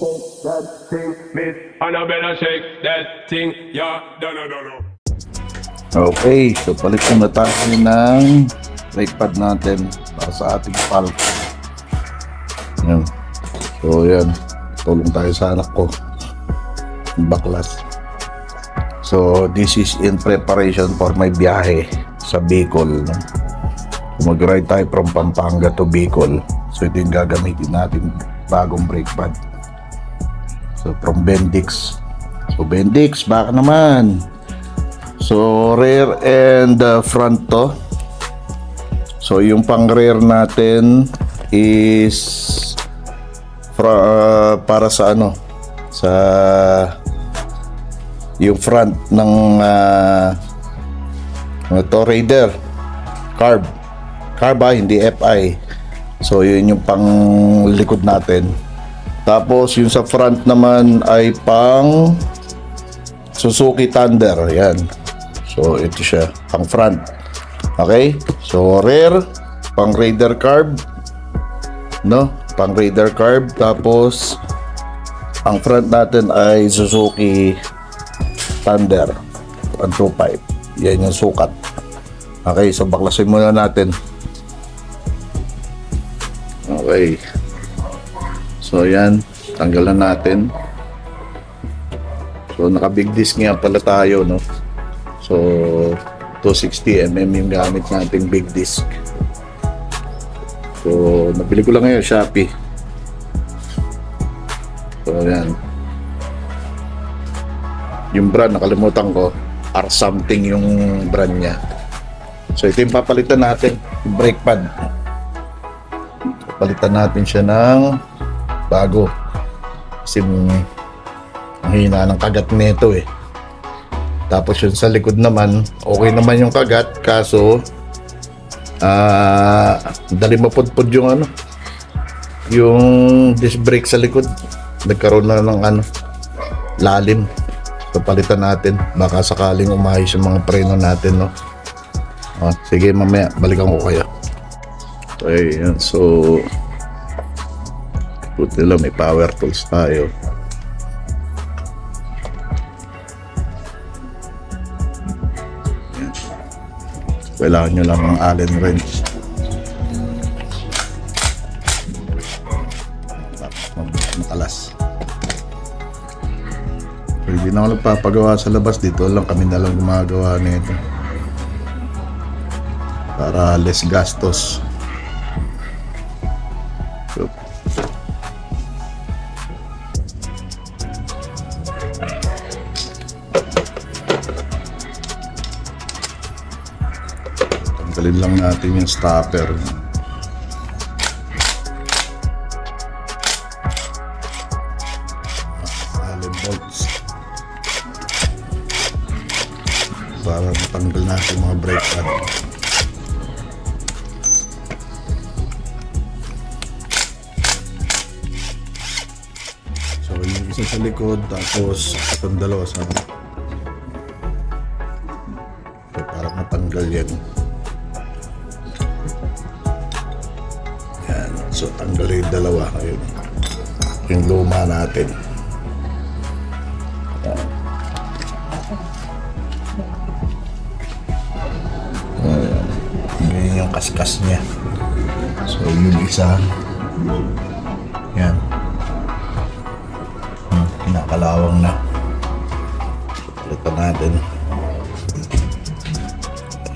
That thing, Miss Annabella, shake that thing, yeah, no. Okay, so palit na tayo ng brake pad natin para sa ating palk. Yan. So yan, tulong tayo sa anak ko, baklas. So this is in preparation for my biyahe sa Bicol. So, mag-ride tayo from Pampanga to Bicol. So ito yung gagamitin natin bagong brake pad. So from Bendix. So Bendix, baka naman. So rear and front to. So yung pang rear natin is para sa ano, sa yung front ng to Raider carb hindi FI. So yun yung pang likod natin. Tapos yung sa front naman ay pang Suzuki Thunder. Yan. So ito siya, pang front. Okay? So rear, pang Raider carb. No? Pang Raider carb. Tapos ang front natin ay Suzuki Thunder 125. Yan yung sukat. Okay, so baklasin muna natin. Okay. So yan, tanggalan natin. So naka big disc nga pala tayo, no? So 260mm yung gamit nating big disc. So nabili ko lang ngayon Shopee. So yan. Yung brand nakalimutan ko, R something yung brand niya. So ito yung papalitan natin, yung brake pad. Palitan natin siya ng bago. Kasi ang hina ng kagat nito eh. Tapos yun sa likod naman, okay naman yung kagat, kaso dali mapudpud yung ano, yung disc brake sa likod. Nagkaroon na ng ano, lalim. So palitan natin, baka sakaling umayos yung mga preno natin, no? Sige, mamaya balikan ko kayo. Okay, yan. So buti lang may power tools tayo. Yan. Kailangan nyo lang ng Allen wrench. Matalas. So, hindi na ako nagpapagawa sa labas. Dito lang kami na lang gumagawa nito para less gastos. So, tanggalin lang natin yung stopper. Allen bolts para matanggal natin mga brake pad. So yung isa sa likod, tapos itong dalawa sa so, para matanggal yan. Yan. So tanggalin yung dalawa. Ayun. Yung luma natin. Yan. Ayan. Ganyan yung kaskas niya. So yung isa, yan, kinakalawang na. Palitan natin.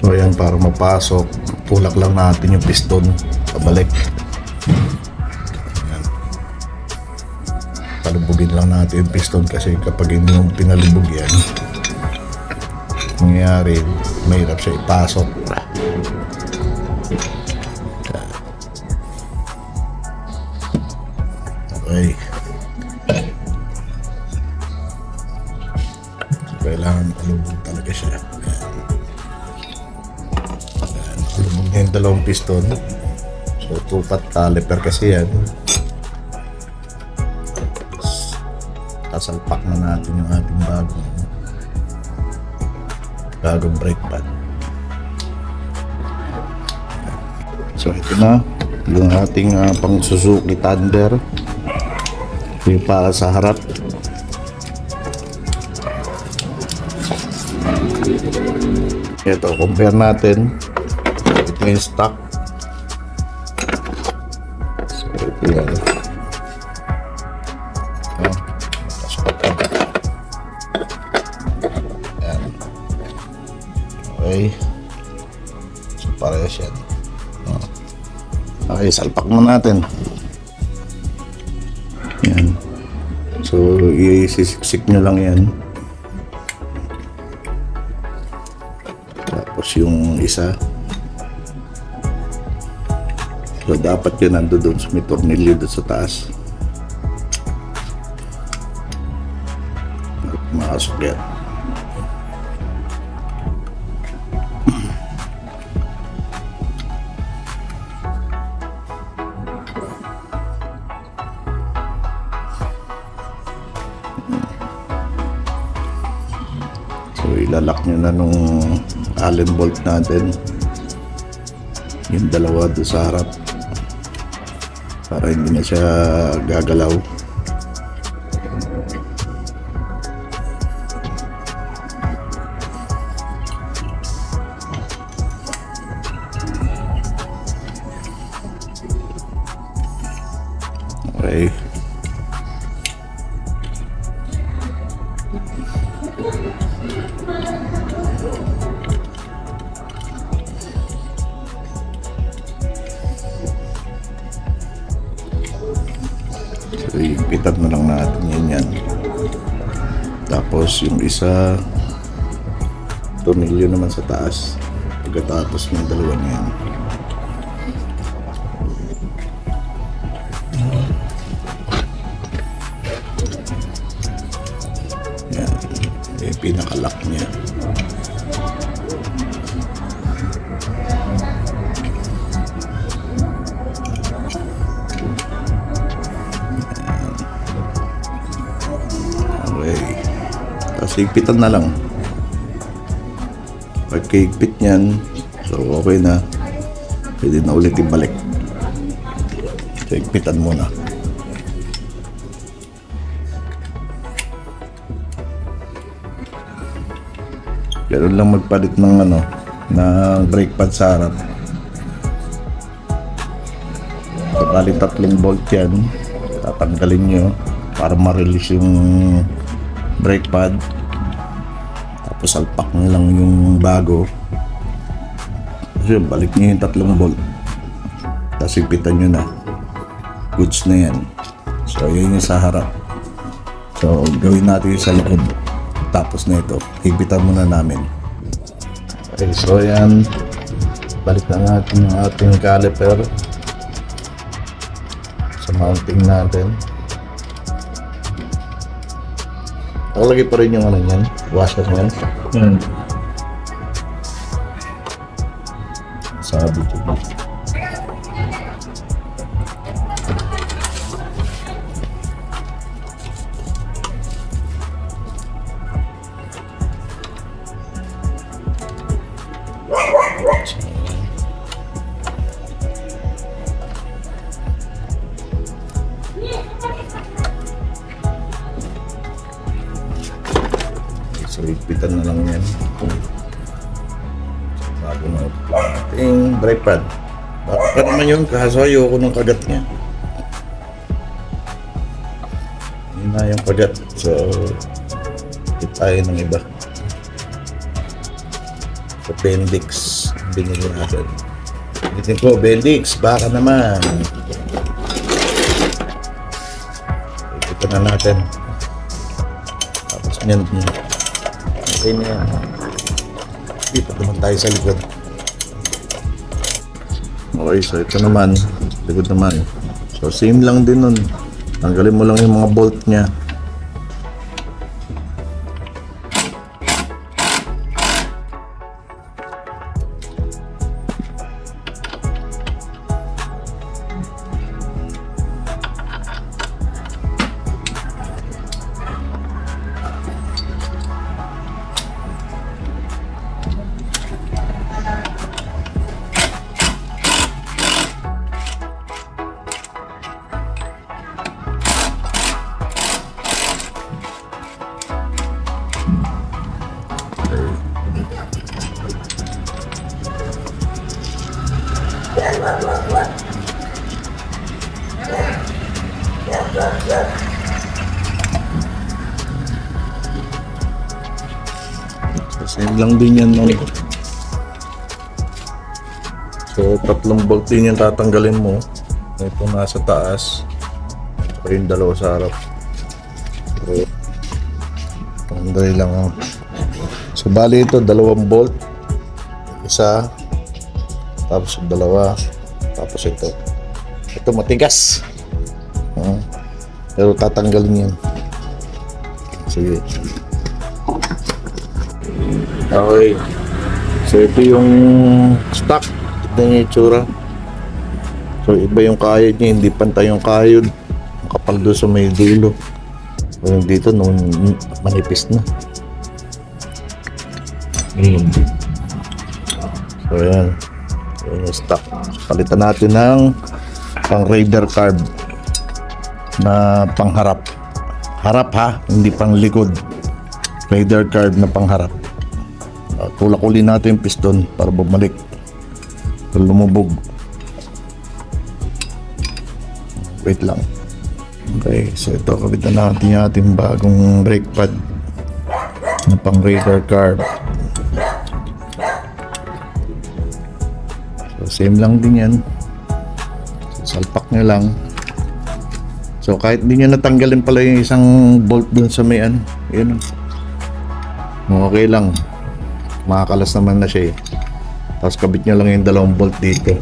So yan, para mapasok, tulak lang natin yung piston pabalik. Yan. Palubugin lang natin yung piston kasi kapag hindi mo pinalubog yan, nangyayari, mahirap siya ipasok. Okay. Kailangan malubog talaga siya. Ayan. Malubog na yung dalawang piston. So tupat caliper kasi yan. Sasalpak na natin yung ating bagong brake pad. So ito na yung ating pang Suzuki Thunder. Yung para sa harap. Ito, compare natin. Ito yung stock. So, ito yan. Yan. Okay. So, parehas yan. Okay, salpak mo natin. Yan. So, isisiksik nyo lang yan. Tapos yung isa. So, dapat yun nando doon. So, may tornilyo doon sa taas. Makasok yan. So, ilalak nyo na nung Allen bolt natin. Yung dalawa doon sa harap. Para hindi na siya gagalaw. Okay. So, ipitan na lang natin yan. Tapos yung isa, tornilyo naman sa taas. Pagkatapos ng dalawa na yan. Yan. Yung pinakalock niya. Okay. Tapos higpitan na lang. Pagkahigpit niyan, so okay na. Pwede na ulit ibalik. So higpitan muna. Ganun lang magpalit ng ng brake pad sa harap. So, bali 3 bolt yan. Tatanggalin nyo para ma-release yung brake pad. Tapos salpak nyo lang yung bago. Kasi balik nyo yung 3 bolt. Tapos ipitan nyo na. Goods na yan. So yun yung sa harap. So gawin natin yung sa likod. Tapos na ito, hipitan muna namin. Okay, so yan. Balik na natin yung ating caliper sa mounting natin. Nakalagay pa rin yung yan, washer yan. Sabi ko ba? So, ipitan na lang yan. Bago na ating brake pad. Baka naman yun, kaso ayoko ng kagat niya. Yun na yung kagat. So, tayo ng iba. Sa Bendix, binili natin. Bitin ko, Bendix, baka naman. Ipitan na natin. Tapos yan. Okay na yan. Dito naman tayo sa likod. Okay, so ito naman. Likod naman. So same lang din nun. Tanggalin mo lang yung mga bolt nya. Same lang din yan, no? So, 3 bolt din yan tatanggalin mo. Ito nasa taas. Saka yung dalawa sa harap. So, tanggalin lang, oh. So, bali ito, 2 bolt. Isa. Tapos yung dalawa. Tapos ito. Ito matigas. Pero tatanggalin yan. Sige. Okay. So ito yung stock. Tignan niyo yung itsura. So iba yung kayod niya. Hindi pantay yung kayod. Kapal doon sa may dulo. So dito nung manipis na. So yan. Yan yung stock. Palitan natin ng pang Raider carb na pangharap. Harap ha, hindi pang likod. Raider carb na pangharap. Tulak-uli natin yung piston para bumalik. Para lumubog. Wait lang. Okay, so ito kabitan natin yung ating bagong brake pad na pang Raider carb. So same lang din yan. So, salpak nyo lang. So kahit hindi nyo natanggalin pala yung isang bolt dun sa may yun. Okay lang. Makakalas naman na siya eh. Tapos kabit nyo lang yung 2 bolt dito.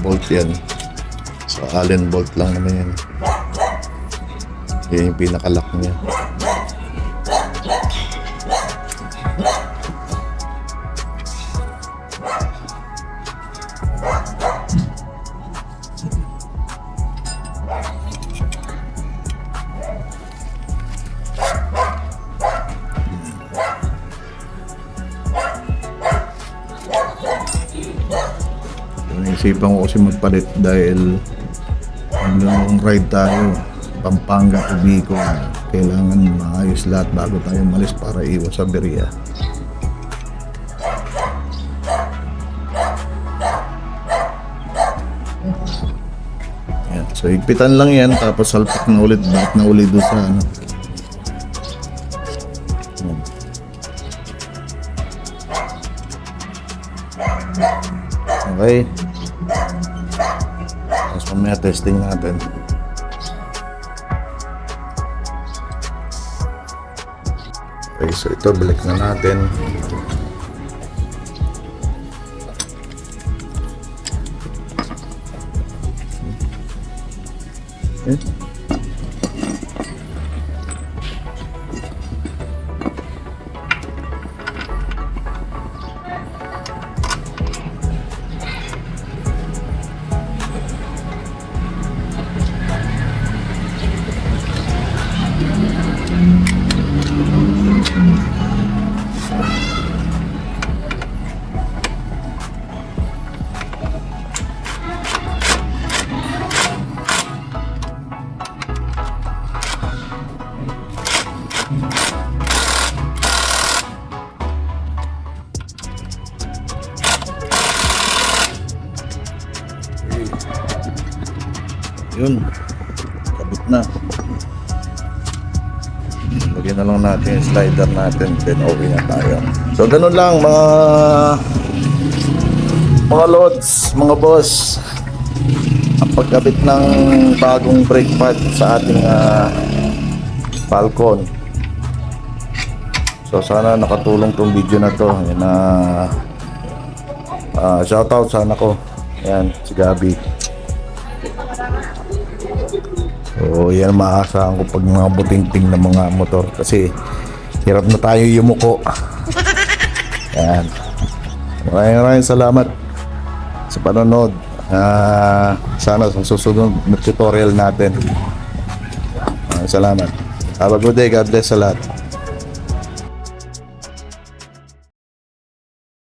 Bolt yan. So Allen bolt lang naman yan. Yan yung pinakalock niya. Naisipan ko kasi magpalit dahil hanggang ride tayo Pampanga to Bicol, kailangan maayos lahat bago tayo malis para iwas sa berya. Yan. So higpitan lang yan tapos salpak na ulit, balik na ulit doon sa Yan. Okay. Tapos mamaya testing natin. Okay, so ito balik na natin. Okay. Yun, kabit na. Lagyan na lang natin yung slider natin, then okay na tayo. So ganun lang mga lods, mga boss, ang pagkabit ng bagong brake pad sa ating Falcon. So sana nakatulong tong video na to. Yan na shoutout sana ko. Yan, si Gabi. So yan maasahan ko pag mga buting-ting na mga motor kasi hirap na tayo yumuko. Yan. Maraming salamat sa panonood. Sana sa susunod na tutorial natin. Salamat. Have a good day. God bless sa lahat.